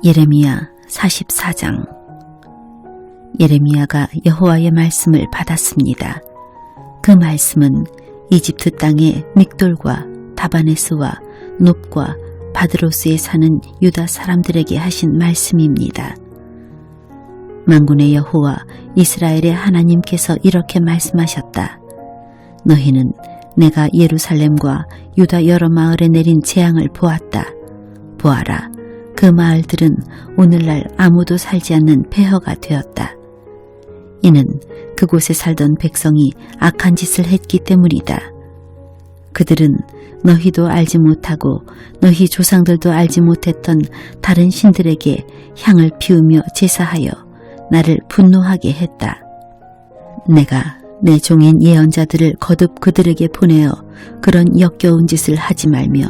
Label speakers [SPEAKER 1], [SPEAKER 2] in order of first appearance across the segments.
[SPEAKER 1] 예레미야 44장. 예레미야가 여호와의 말씀을 받았습니다. 그 말씀은 이집트 땅의 믹돌과 다바네스와 놉과 바드로스에 사는 유다 사람들에게 하신 말씀입니다. 만군의 여호와 이스라엘의 하나님께서 이렇게 말씀하셨다. 너희는 내가 예루살렘과 유다 여러 마을에 내린 재앙을 보았다. 보아라, 그 마을들은 오늘날 아무도 살지 않는 폐허가 되었다. 이는 그곳에 살던 백성이 악한 짓을 했기 때문이다. 그들은 너희도 알지 못하고 너희 조상들도 알지 못했던 다른 신들에게 향을 피우며 제사하여 나를 분노하게 했다. 내가 내 종인 예언자들을 거듭 그들에게 보내어 그런 역겨운 짓을 하지 말며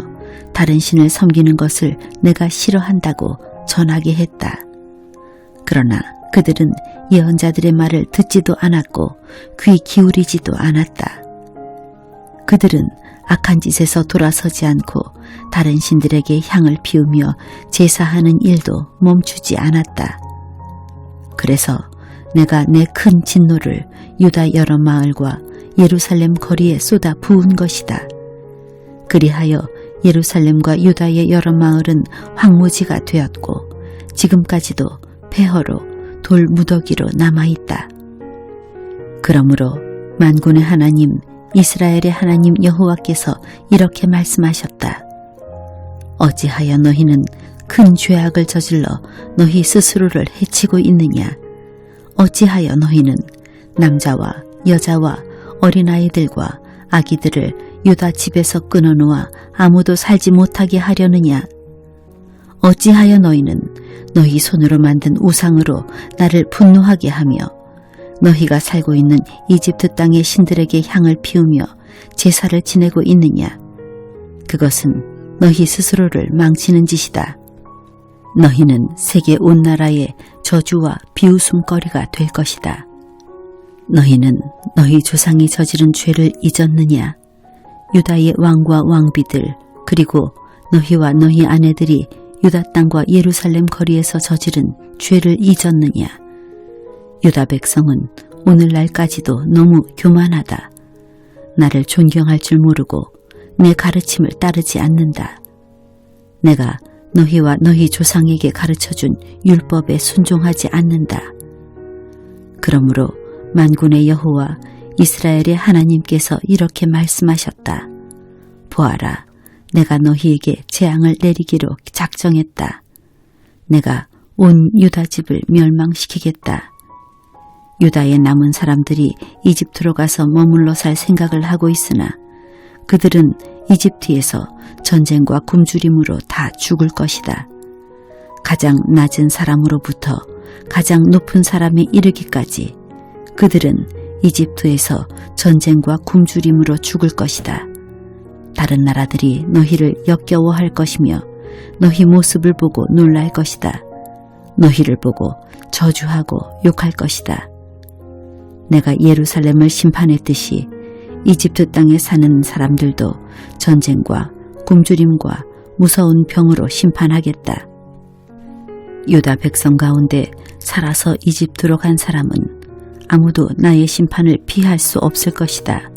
[SPEAKER 1] 다른 신을 섬기는 것을 내가 싫어한다고 전하게 했다. 그러나 그들은 예언자들의 말을 듣지도 않았고 귀 기울이지도 않았다. 그들은 악한 짓에서 돌아서지 않고 다른 신들에게 향을 피우며 제사하는 일도 멈추지 않았다. 그래서 내가 내 큰 진노를 유다 여러 마을과 예루살렘 거리에 쏟아 부은 것이다. 그리하여 예루살렘과 유다의 여러 마을은 황무지가 되었고 지금까지도 폐허로 돌 무더기로 남아있다. 그러므로 만군의 하나님 이스라엘의 하나님 여호와께서 이렇게 말씀하셨다. 어찌하여 너희는 큰 죄악을 저질러 너희 스스로를 해치고 있느냐? 어찌하여 너희는 남자와 여자와 어린아이들과 아기들을 유다 집에서 끊어놓아 아무도 살지 못하게 하려느냐? 어찌하여 너희는 너희 손으로 만든 우상으로 나를 분노하게 하며 너희가 살고 있는 이집트 땅의 신들에게 향을 피우며 제사를 지내고 있느냐? 그것은 너희 스스로를 망치는 짓이다. 너희는 세계 온 나라의 저주와 비웃음거리가 될 것이다. 너희는 너희 조상이 저지른 죄를 잊었느냐? 유다의 왕과 왕비들 그리고 너희와 너희 아내들이 유다 땅과 예루살렘 거리에서 저지른 죄를 잊었느냐? 유다 백성은 오늘날까지도 너무 교만하다. 나를 존경할 줄 모르고 내 가르침을 따르지 않는다. 내가 너희와 너희 조상에게 가르쳐준 율법에 순종하지 않는다. 그러므로 만군의 여호와 이스라엘의 하나님께서 이렇게 말씀하셨다. 보아라, 내가 너희에게 재앙을 내리기로 작정했다. 내가 온 유다 집을 멸망시키겠다. 유다의 남은 사람들이 이집트로 가서 머물러 살 생각을 하고 있으나 그들은 이집트에서 전쟁과 굶주림으로 다 죽을 것이다. 가장 낮은 사람으로부터 가장 높은 사람에 이르기까지 그들은 이집트에서 전쟁과 굶주림으로 죽을 것이다. 다른 나라들이 너희를 역겨워할 것이며 너희 모습을 보고 놀랄 것이다. 너희를 보고 저주하고 욕할 것이다. 내가 예루살렘을 심판했듯이 이집트 땅에 사는 사람들도 전쟁과 굶주림과 무서운 병으로 심판하겠다. 유다 백성 가운데 살아서 이집트로 간 사람은 아무도 나의 심판을 피할 수 없을 것이다.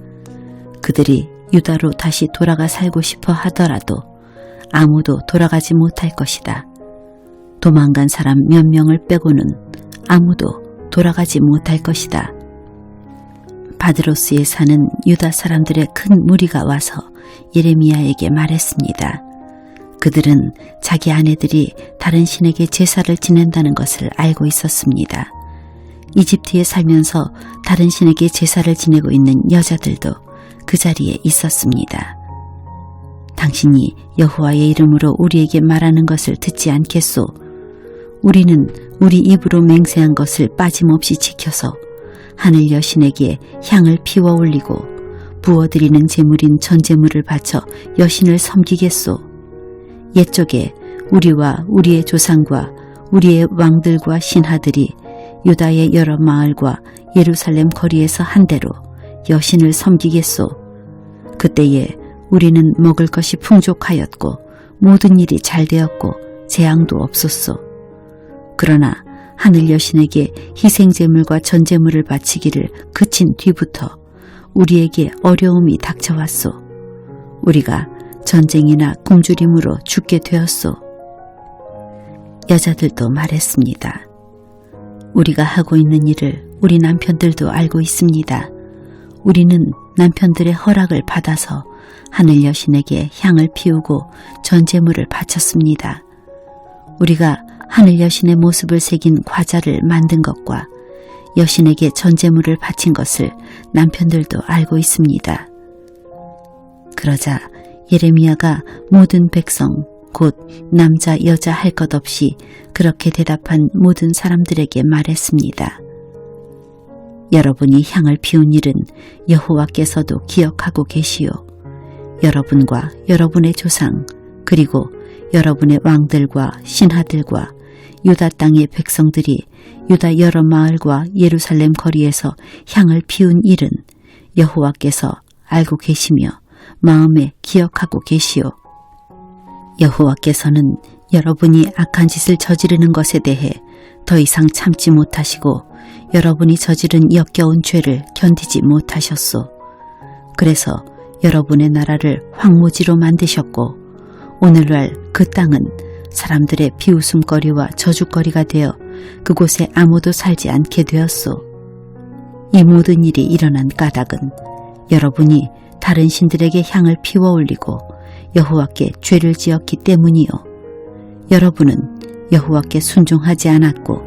[SPEAKER 1] 그들이 유다로 다시 돌아가 살고 싶어 하더라도 아무도 돌아가지 못할 것이다. 도망간 사람 몇 명을 빼고는 아무도 돌아가지 못할 것이다. 바드로스에 사는 유다 사람들의 큰 무리가 와서 예레미야에게 말했습니다. 그들은 자기 아내들이 다른 신에게 제사를 지낸다는 것을 알고 있었습니다. 이집트에 살면서 다른 신에게 제사를 지내고 있는 여자들도 그 자리에 있었습니다. 당신이 여호와의 이름으로 우리에게 말하는 것을 듣지 않겠소? 우리는 우리 입으로 맹세한 것을 빠짐없이 지켜서 하늘 여신에게 향을 피워 올리고 부어드리는 제물인 전제물을 바쳐 여신을 섬기겠소. 옛적에 우리와 우리의 조상과 우리의 왕들과 신하들이 유다의 여러 마을과 예루살렘 거리에서 한 대로 여신을 섬기겠소. 그때에 우리는 먹을 것이 풍족하였고 모든 일이 잘 되었고 재앙도 없었소. 그러나 하늘 여신에게 희생제물과 전제물을 바치기를 그친 뒤부터 우리에게 어려움이 닥쳐왔소. 우리가 전쟁이나 굶주림으로 죽게 되었소. 여자들도 말했습니다. 우리가 하고 있는 일을 우리 남편들도 알고 있습니다. 우리는 남편들의 허락을 받아서 하늘 여신에게 향을 피우고 전제물을 바쳤습니다. 우리가 하늘 여신의 모습을 새긴 과자를 만든 것과 여신에게 전제물을 바친 것을 남편들도 알고 있습니다. 그러자 예레미야가 모든 백성 곧 남자 여자 할 것 없이 그렇게 대답한 모든 사람들에게 말했습니다. 여러분이 향을 피운 일은 여호와께서도 기억하고 계시오. 여러분과 여러분의 조상 그리고 여러분의 왕들과 신하들과 유다 땅의 백성들이 유다 여러 마을과 예루살렘 거리에서 향을 피운 일은 여호와께서 알고 계시며 마음에 기억하고 계시오. 여호와께서는 여러분이 악한 짓을 저지르는 것에 대해 더 이상 참지 못하시고 여러분이 저지른 역겨운 죄를 견디지 못하셨소. 그래서 여러분의 나라를 황무지로 만드셨고 오늘날 그 땅은 사람들의 비웃음거리와 저주거리가 되어 그곳에 아무도 살지 않게 되었소. 이 모든 일이 일어난 까닭은 여러분이 다른 신들에게 향을 피워 올리고 여호와께 죄를 지었기 때문이요. 여러분은 여호와께 순종하지 않았고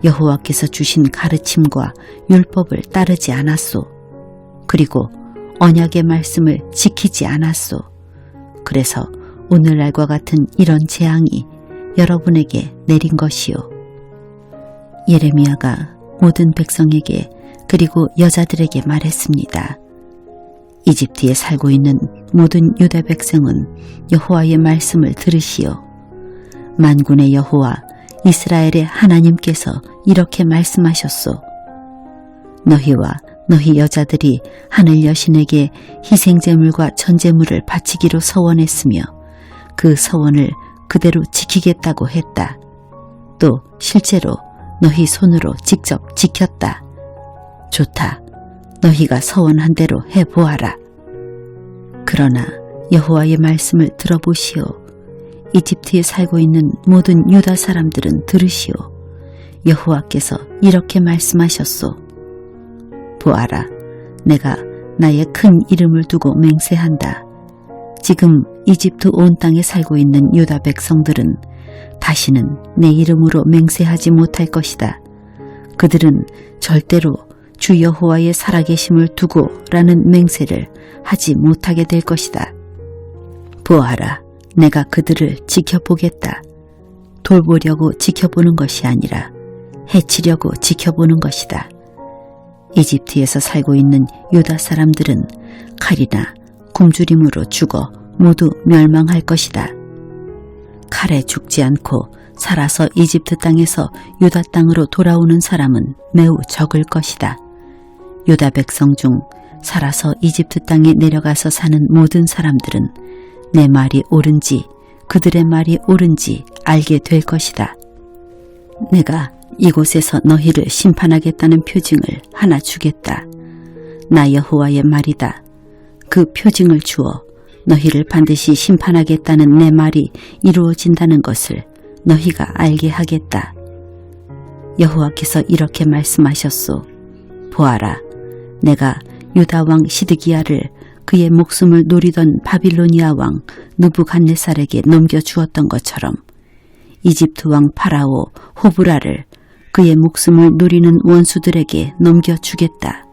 [SPEAKER 1] 여호와께서 주신 가르침과 율법을 따르지 않았소. 그리고 언약의 말씀을 지키지 않았소. 그래서 오늘날과 같은 이런 재앙이 여러분에게 내린 것이요. 예레미야가 모든 백성에게 그리고 여자들에게 말했습니다. 이집트에 살고 있는 모든 유다 백성은 여호와의 말씀을 들으시오. 만군의 여호와 이스라엘의 하나님께서 이렇게 말씀하셨소. 너희와 너희 여자들이 하늘 여신에게 희생제물과 전제물을 바치기로 서원했으며 그 서원을 그대로 지키겠다고 했다. 또 실제로 너희 손으로 직접 지켰다. 좋다. 너희가 서원한 대로 해보아라. 그러나 여호와의 말씀을 들어보시오. 이집트에 살고 있는 모든 유다 사람들은 들으시오. 여호와께서 이렇게 말씀하셨소. 보아라, 내가 나의 큰 이름을 두고 맹세한다. 지금 이집트 온 땅에 살고 있는 유다 백성들은 다시는 내 이름으로 맹세하지 못할 것이다. 그들은 절대로 주 여호와의 살아계심을 두고 라는 맹세를 하지 못하게 될 것이다. 보아라, 내가 그들을 지켜보겠다. 돌보려고 지켜보는 것이 아니라 해치려고 지켜보는 것이다. 이집트에서 살고 있는 유다 사람들은 칼이나 굶주림으로 죽어 모두 멸망할 것이다. 칼에 죽지 않고 살아서 이집트 땅에서 유다 땅으로 돌아오는 사람은 매우 적을 것이다. 유다 백성 중 살아서 이집트 땅에 내려가서 사는 모든 사람들은 내 말이 옳은지 그들의 말이 옳은지 알게 될 것이다. 내가 이곳에서 너희를 심판하겠다는 표징을 하나 주겠다. 나 여호와의 말이다. 그 표징을 주어 너희를 반드시 심판하겠다는 내 말이 이루어진다는 것을 너희가 알게 하겠다. 여호와께서 이렇게 말씀하셨소. 보아라, 내가 유다 왕 시드기야를 그의 목숨을 노리던 바빌로니아 왕 느부갓네살에게 넘겨주었던 것처럼 이집트 왕 파라오 호브라를 그의 목숨을 노리는 원수들에게 넘겨주겠다.